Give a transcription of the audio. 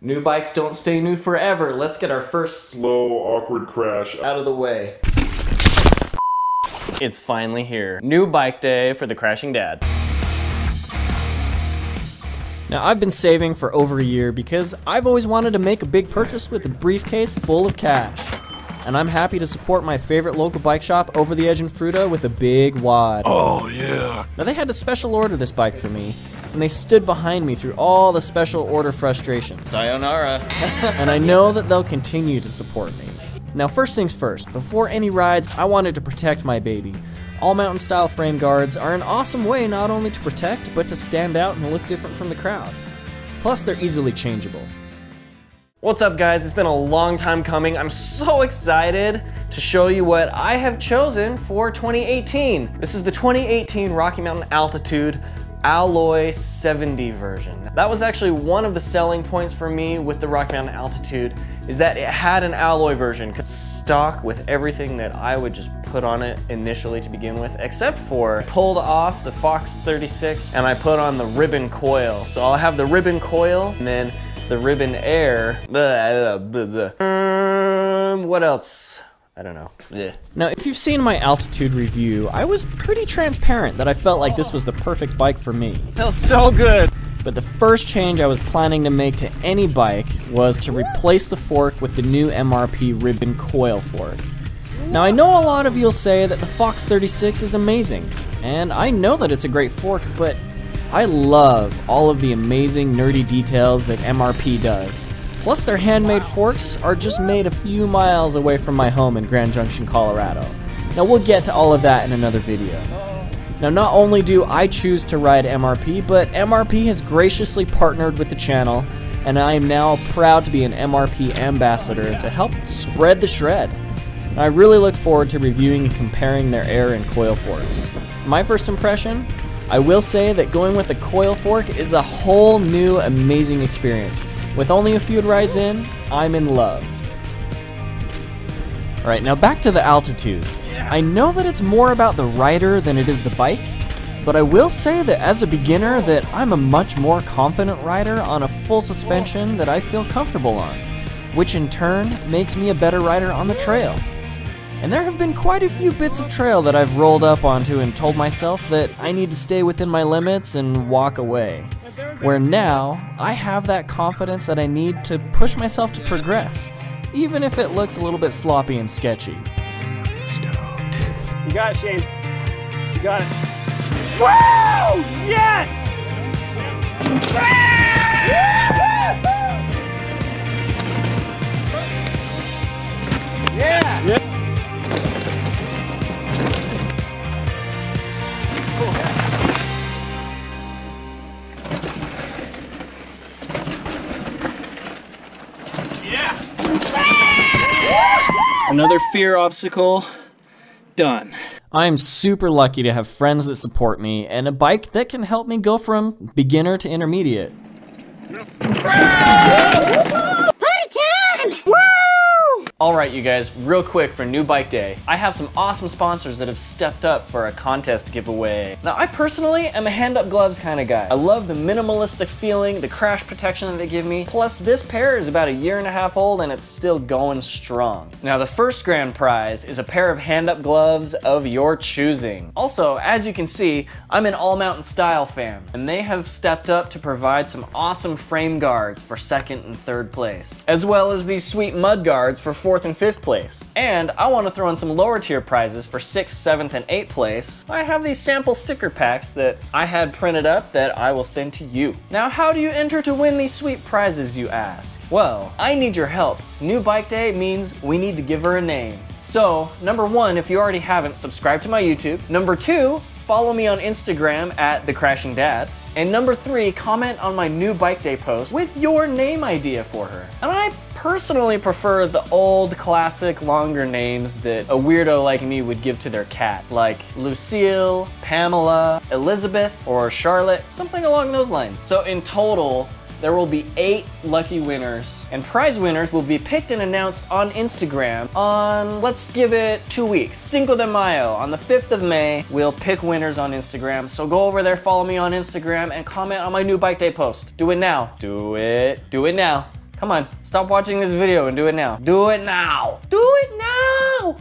New bikes don't stay new forever. Let's get our first slow, awkward crash out of the way. It's finally here. New bike day for the Crashing Dad. Now, I've been saving for over a year because I've always wanted to make a big purchase with a briefcase full of cash. And I'm happy to support my favorite local bike shop, Over the Edge in Fruta, with a big wad. Oh yeah. Now, they had to special order this bike for me, and they stood behind me through all the special order frustrations. Sayonara. And I know that they'll continue to support me. Now, first things first, before any rides, I wanted to protect my baby. All mountain style frame guards are an awesome way not only to protect, but to stand out and look different from the crowd. Plus, they're easily changeable. What's up, guys? It's been a long time coming. I'm so excited to show you what I have chosen for 2018. This is the 2018 Rocky Mountain Altitude Alloy 70 version. That was actually one of the selling points for me with the Rocky Mountain Altitude, is that it had an alloy version, stock with everything that I would just put on it initially to begin with, except for pulled off the Fox 36 and I put on the ribbon coil. So I'll have the ribbon coil and then the ribbon air. What else? I don't know. Yeah. Now, if you've seen my Altitude review, I was pretty transparent that I felt like this was the perfect bike for me. Feels so good. But the first change I was planning to make to any bike was to replace the fork with the new MRP ribbon coil fork. Now, I know a lot of you'll say that the Fox 36 is amazing, and I know that it's a great fork, but I love all of the amazing nerdy details that MRP does. Plus, their handmade forks are just made a few miles away from my home in Grand Junction, Colorado. Now, we'll get to all of that in another video. Now, not only do I choose to ride MRP, but MRP has graciously partnered with the channel, and I am now proud to be an MRP ambassador to help spread the shred. I really look forward to reviewing and comparing their air and coil forks. My first impression? I will say that going with the coil fork is a whole new amazing experience. With only a few rides in, I'm in love. Alright, now back to the Altitude. I know that it's more about the rider than it is the bike, but I will say that as a beginner that I'm a much more confident rider on a full suspension that I feel comfortable on, which in turn makes me a better rider on the trail. And there have been quite a few bits of trail that I've rolled up onto and told myself that I need to stay within my limits and walk away. Where now, I have that confidence that I need to push myself to progress, even if it looks a little bit sloppy and sketchy. Stoked. You got it, Shane. You got it. Woo! Yes! Yeah! Yeah! Another fear obstacle, done. I'm super lucky to have friends that support me and a bike that can help me go from beginner to intermediate. Alright, you guys, real quick for New Bike Day, I have some awesome sponsors that have stepped up for a contest giveaway. Now, I personally am a hand-up gloves kind of guy. I love the minimalistic feeling, the crash protection that they give me, plus this pair is about 1.5 years old and it's still going strong. Now, the first grand prize is a pair of hand-up gloves of your choosing. Also, as you can see, I'm an All Mountain Style fan, and they have stepped up to provide some awesome frame guards for 2nd and 3rd place, as well as these sweet mud guards for 4th and 5th place. And I want to throw in some lower tier prizes for 6th, 7th, and 8th place. I have these sample sticker packs that I had printed up that I will send to you. Now, how do you enter to win these sweet prizes, you ask? Well, I need your help. New Bike Day means we need to give her a name. So, number 1, if you already haven't, subscribe to my YouTube. Number 2, follow me on Instagram at The Crashing Dad. And number 3, comment on my New Bike Day post with your name idea for her. And I personally prefer the old classic longer names that a weirdo like me would give to their cat, like Lucille, Pamela, Elizabeth, or Charlotte, something along those lines. So in total, there will be 8 lucky winners, and prize winners will be picked and announced on Instagram on, let's give it 2 weeks. Cinco de Mayo, on the 5th of May, we'll pick winners on Instagram. So go over there, follow me on Instagram, and comment on my New Bike Day post. Do it now. Do it now. Come Come on, stop watching this video and do it now. Do it now. Do it now.